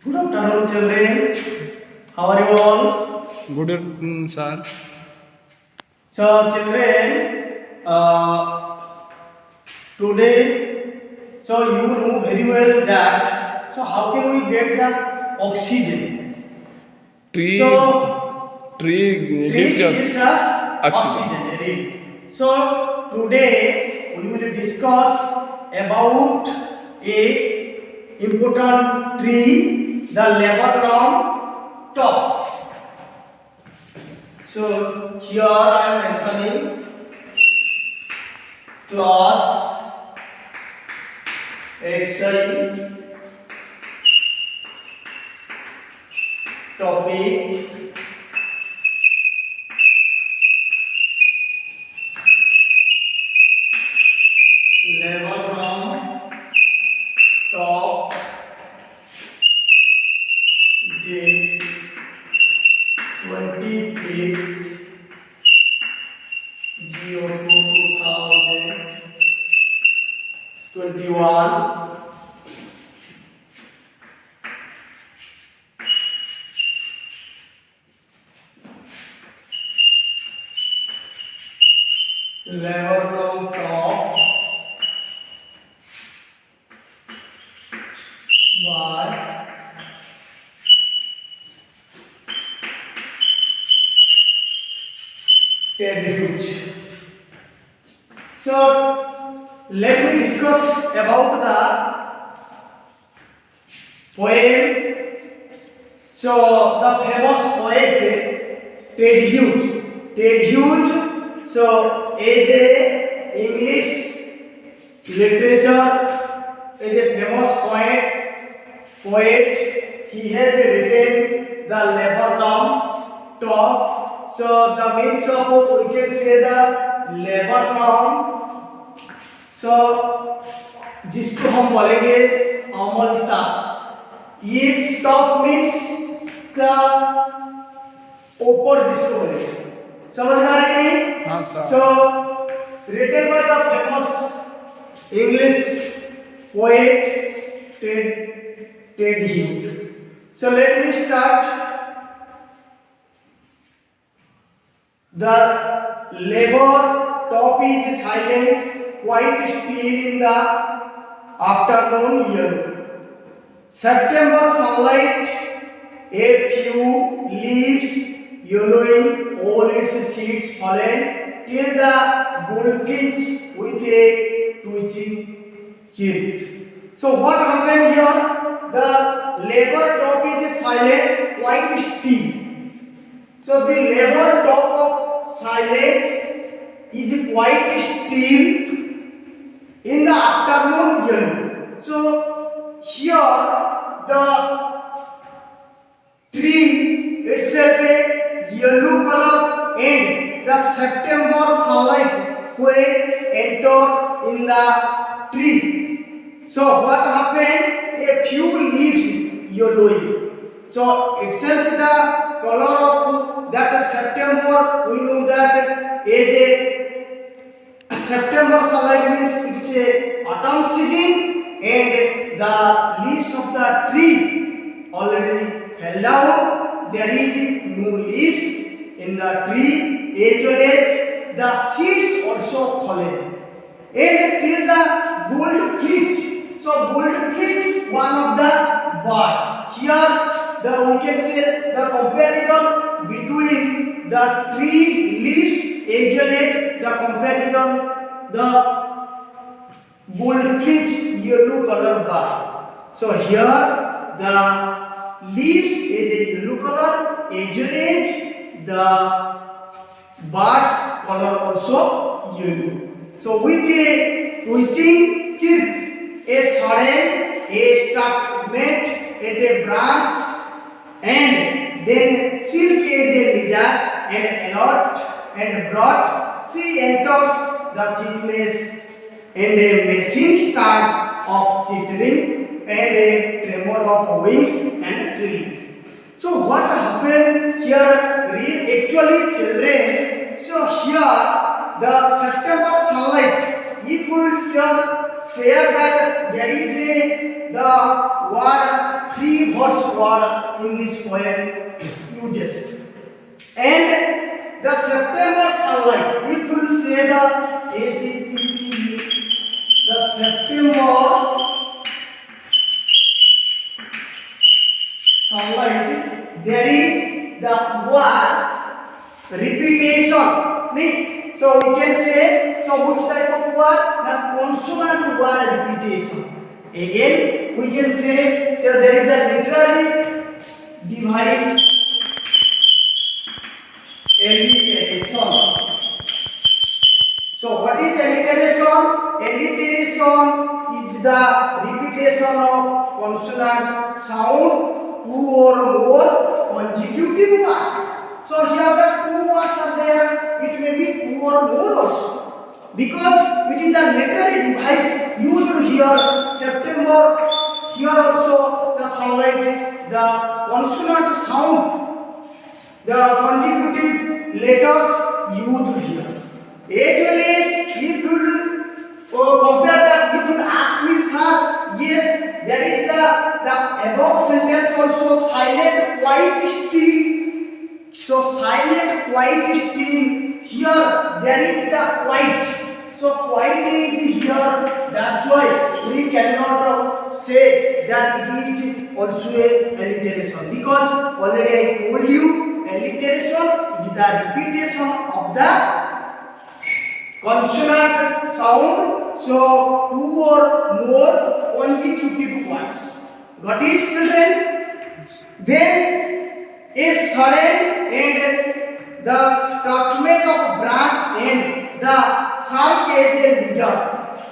Good afternoon, children. How are you all? Good afternoon, sir. So, children, today, so you know very well that. So, how can we get the oxygen? Tree, So, tree tree gives us gives us oxygen. oxygen. Right? So, today we will discuss about a important tree, the laburnum top. So here I am mentioning class XI topic laburnum top date 25th 02/2021. Laburnum top by Ted Hughes. So let me discuss about the poem. So the famous poet Ted Hughes. Ted Hughes. So is a English literature, is a famous poet. He has written the laburnum top. So the means of we can say the laburnum. So जिसको हम बोलेंगे अमलतास, ये top means ऊपर जिसको बोलेंगे, समझ में आ रहा है कि नहीं? हाँ sir. So written by the famous English poet Ted Hughes. So let me start. The labor top is silent, quite still in the afternoon yellow. September sunlight, a few leaves yellowing, all its seeds fallen, till the goldfinch with a twitching chirp. So what happened here? The labor top is silent, quite still. So the labor top of silent is quite still in the afternoon yellow. So here the tree itself a yellow color and the September sunlight will enter in the tree. So what happened? A few leaves yellowing. So itself the color of that September, we know that is a September sunlight means it's a autumn season and the leaves of the tree already fell down. There is no leaves in the tree as well as the seeds also fallen. And till the goldfinch. So goldfinch one of the bird. Here we can say the comparison between the tree leaves as well as the comparison the goldfinch yellow color bird. So here the leaves is a yellow color as well as the bird's color also yellow. So with a twitching chirp, a sudden a startment at a branch, and then silk as a lizard and alert and brought, she enters the thickness, and a machine starts of chittering and a tremor of wings and trillings. So what happened here? Actually, children. So here the September sunlight, if we share that there is the word three words word in this poem uses. And the September sunlight, if you will say the ACPT, the September sunlight, there is the word repetition. So we can say, so which type of word? The consonant word repetition. Again, we can say, so there is a literary device alliteration. So what is alliteration? Alliteration is the repetition of consonant sound two or more consecutive words. So here the two words are there, it may be two or more also. Because it is the literary device used here, September, here also the sunlight, the consonant sound, the consecutive letters used here. As well as if you compare that, you will ask me, sir, yes, there is the above sentence also silent white still. So silent white still, here there is the white. So white is here, that's why we cannot say that it is also a alliteration, because already I told you alliteration is the repetition of the consonant sound, so two or more consecutive words. Got it, children? Then a sudden and the statement of branch and the shark as a lizard.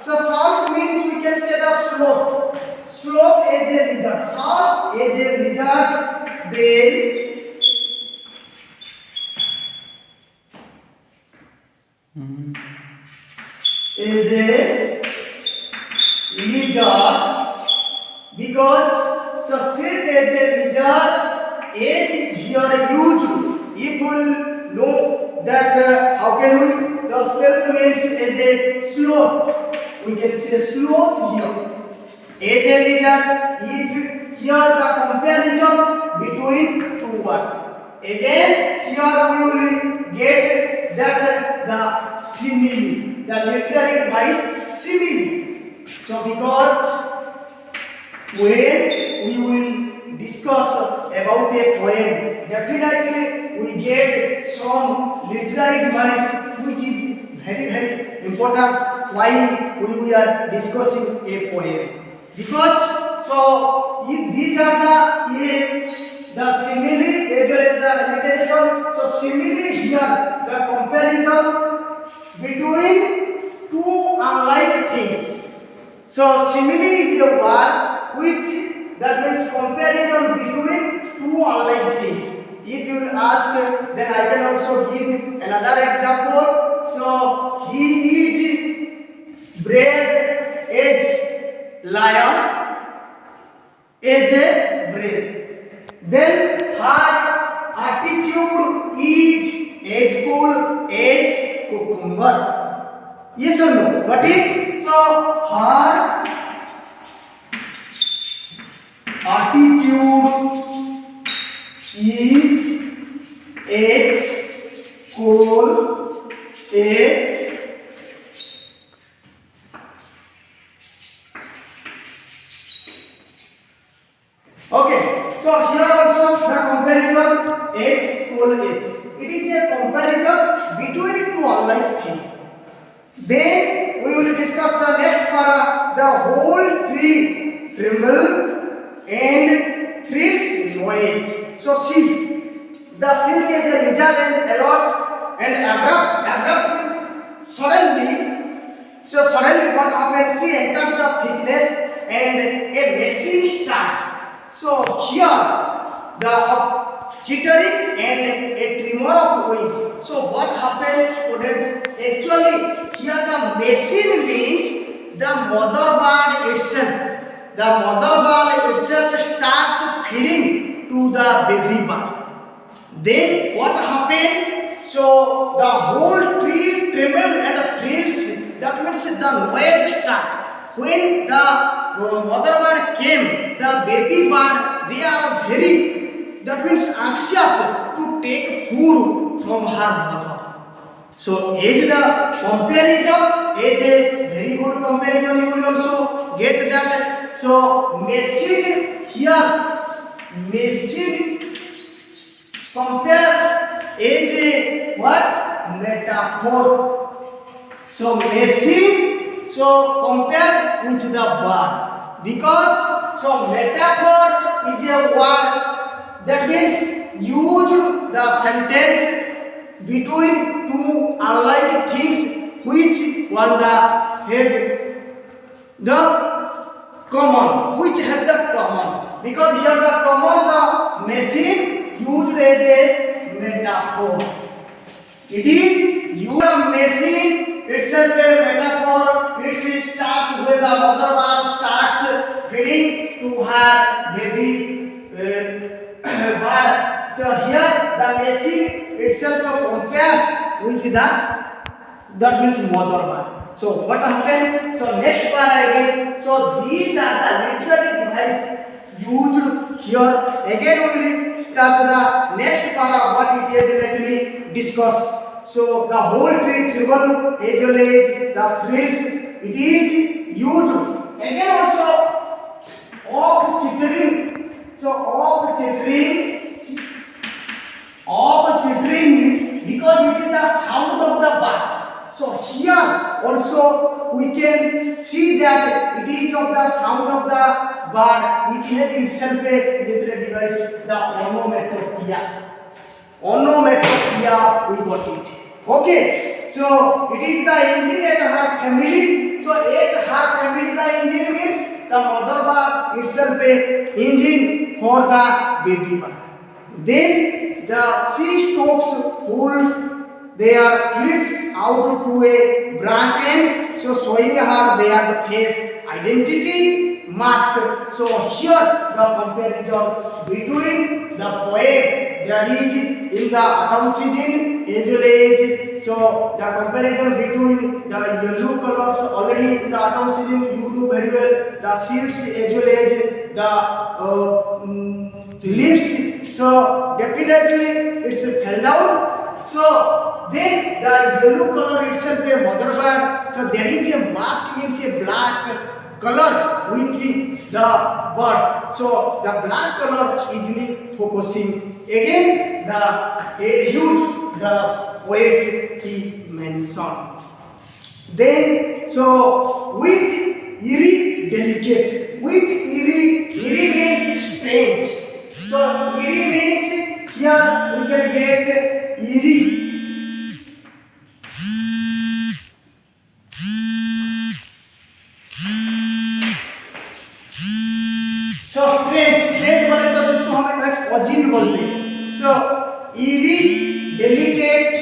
So shark means we can say the sloth. Sloth as a lizard. Shark as a lizard. Then is a lizard, because so silk as a lizard is here used. If we know that how can we, the silk means as a sloth, we can say sloth here. As a lizard, if here the comparison between two words. Again here we will get that the simile, the literary device simile. So because when we will discuss about a poem, definitely we get some literary device which is very important while we are discussing a poem. Because so if these are the simile as well as the alliteration. So simile here, the comparison between two unlike things. So simile is a word which that means comparison between two unlike things. If you will ask, then I can also give another example. So he is brave as lion, as a brave. Then her attitude is as cool as cucumber. Yes or no? What is? So her attitude is as cool as okay. So here also the comparison x equal x. It is a comparison between two unlike things. Then we will discuss the next para. The whole tree tremble and thrills noise. So see, the silk is a lizard and alert and abrupt suddenly. So suddenly what happens? She enters the thickness and a machine starts. So here the chittering and a tremor of wings. So what happens, students? Actually here the machine means the mother bird itself. The mother bird itself starts feeding to the baby bird. Then what happens? So the whole tree trembles and thrills. That means the noise starts. when the mother bird came, the baby bird, they are very, that means anxious to take food from her mother. So as the comparison, as a very good comparison, you will also get that. So machine here, machine compares as a what? Metaphor. So machine so compares with the bird, because so metaphor is a word that means use the sentence between two unlike things which one the have the common, which have the common, because here the common the machine used as a metaphor. It is your machine itself a metaphor. It starts with the mother bird starts feeding to her baby bird. So here the machine itself compares with the, that means mother bird. So what happened? So next para again. So these are the literary device used here. Again we will start the next para. What it is, let me discuss. So the whole tree tremble, as well as the thrills, it is used. Again also of chittering. So of chittering, because it is the sound of the bird. So here also we can see that it is of the sound of the bird. It has itself a literary device, the onomatopoeia. Onomatopoeia, we got it. Okay, so it is the engine at her family. So at her family, the engine means the mother bird itself a engine for the baby bird. Then the sea storks hold their flits out to a branch end, so showing her their face identity mask. So here the comparison between the poem that is in the autumn season as well as, so the comparison between the yellow colors already in the autumn season you know very well, the seeds as well as the leaves. So definitely it's fell down. So then the yellow color itself a mother bird. So there is a mask, means a black color with the bird. So the black color easily focusing. Again the huge the poet he mentioned. Then so with eerie delicate, with eerie means strange. So eerie means here we can get eerie. So strange बोले तो इसको हम अजीब बोलते हैं. So eerie, delicate,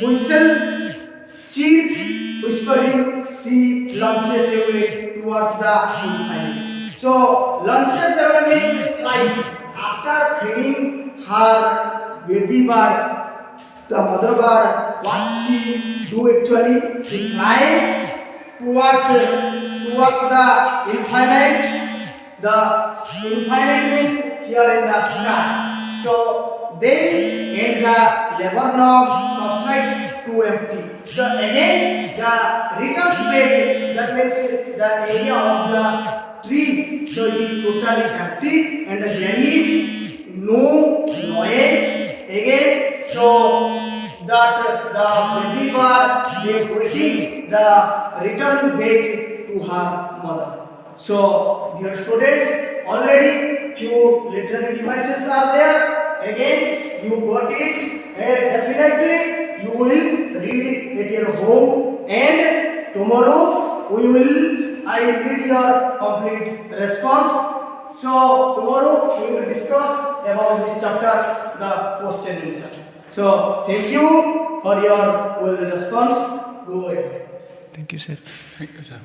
whistle, chirp, whispering, she launches away towards the infinite. So launches away means flight. After feeding her baby bird, the mother bird, what she do actually? She flies towards the infinite. The infinite means here in the sky. So then and the lever knob subsides to empty. So again the returns back, that means the area of the tree, so it is totally empty and there is no noise again. So that the baby bird they waiting the return back to her mother. So dear students, already few literary devices are there. Again you got it, and definitely you will read it at your home, and tomorrow I need your complete response. So tomorrow we will discuss about this chapter, the question answer. So thank you for your well response. Go ahead. Thank you, sir. Thank you, sir.